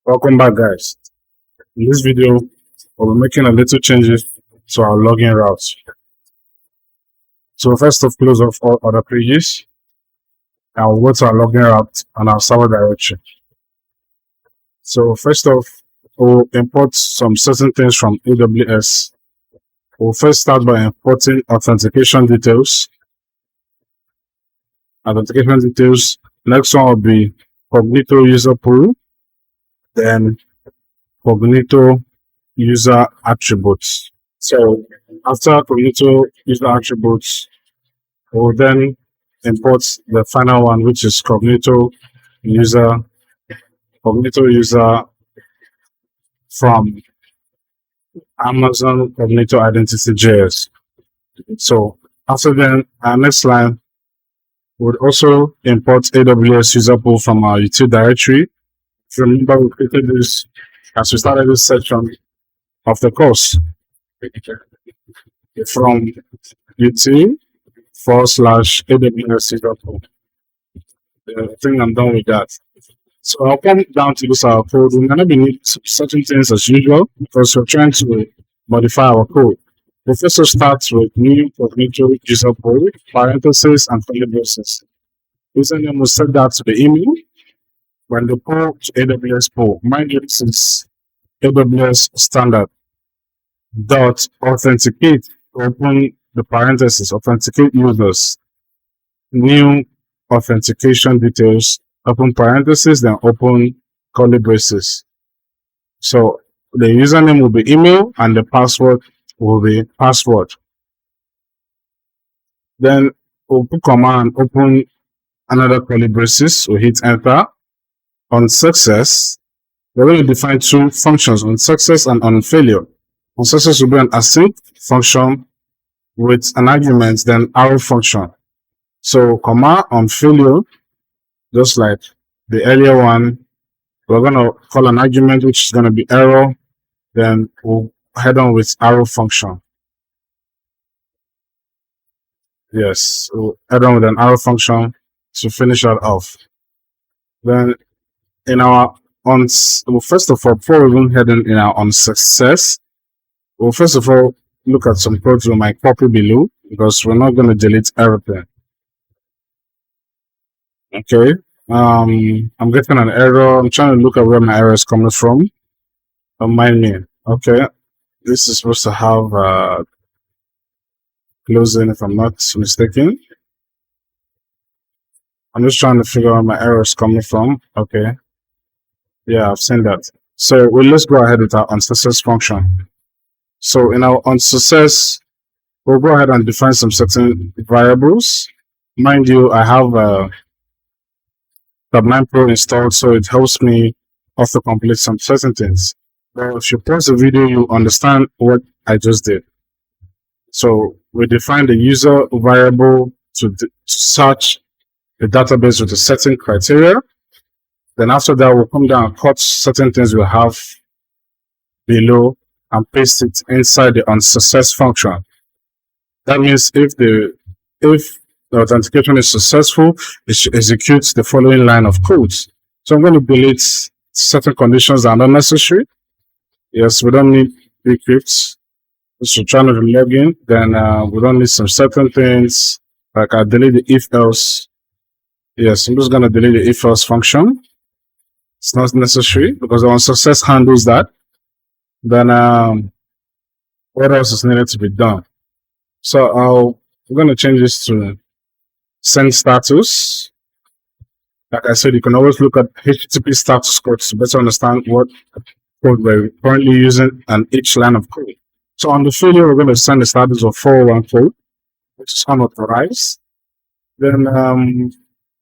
Welcome back, guys. In this video, we'll be making a little changes to our login routes. So first off, close off all other pages. And we'll go to our login route and our server directory. So first off, we'll import some certain things from AWS. We'll first start by importing authentication details. Next one will be Cognito user pool. Then Cognito user attributes. So after Cognito user attributes, we'll then import the final one, which is Cognito user from Amazon Cognito Identity.js. So after then, our next line would also import AWS user pool from our util directory. If you remember, we created this as we started this section of the course from util/AWS user pool. I think I'm done with that. So I'll come down to this our code. We're going to be need certain things as usual because we're trying to modify our code. We'll first start with new Cognito user pool, parentheses, and curly braces. Username will set that to the email. When the pool to AWS pool, mind you, this is AWS standard. Dot authenticate, open the parentheses, authenticate users, new authentication details, open parentheses, then open curly braces. So the username will be email and the password will be password. Then we'll put command, open another curly braces, we'll hit enter. On success, we're going to define two functions, on success and on failure. On success will be an async function with an argument, then arrow function. So comma on failure, just like the earlier one, we're going to call an argument which is going to be error, then we'll head on with arrow function. Yes, we'll head on with an arrow function to finish that off. Then in our first of all, before we even head in our on success, we'll first of all look at some codes we might copy below because we're not going to delete everything. Okay. I'm getting an error. I'm trying to look at where my error is coming from. Don't mind me. Okay. This is supposed to have closing if I'm not mistaken. I'm just trying to figure out where my error is coming from. Okay. Yeah, I've seen that. So let's go ahead with our onSuccess function. So in our onSuccess, we'll go ahead and define some certain variables. Mind you, I have Tab9 Pro installed, so it helps me also complete some certain things. But if you pause the video, you understand what I just did. So we define the user variable to search the database with a certain criteria. Then after that, we'll come down and cut certain things we have below and paste it inside the onSuccess function. That means if the authentication is successful, it should execute the following line of codes. So I'm going to delete certain conditions that are not necessary. Yes, we don't need decrypts. So trying to log in, then we don't need some certain things. Like I delete the if else. Yes, I'm just going to delete the if else function. It's not necessary because the onSuccess handles that. Then what else is needed to be done? So we're going to change this to send status. Like I said, you can always look at HTTP status codes to better understand what code we're currently using and each line of code. So on the failure, we're going to send the status of 401 code, which is unauthorized. Then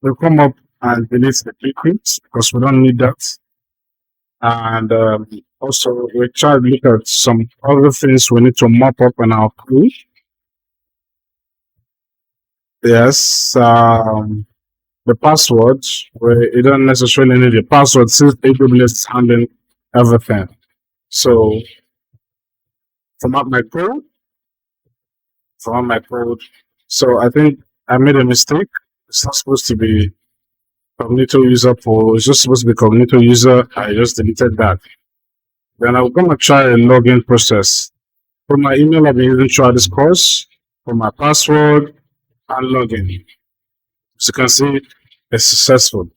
we'll come up and delete the decrypts because we don't need that. And also, we try to look at some other things we need to mop up in our code. Yes, the password, you don't necessarily need the password since AWS is handling everything. So, format my code. So I think I made a mistake. It's not supposed to be Cognito user poll. It's just supposed to be Cognito user. I just deleted that. Then I'm gonna try a login process. For my email, I've been using try this course. For my password and login. As you can see, it's successful.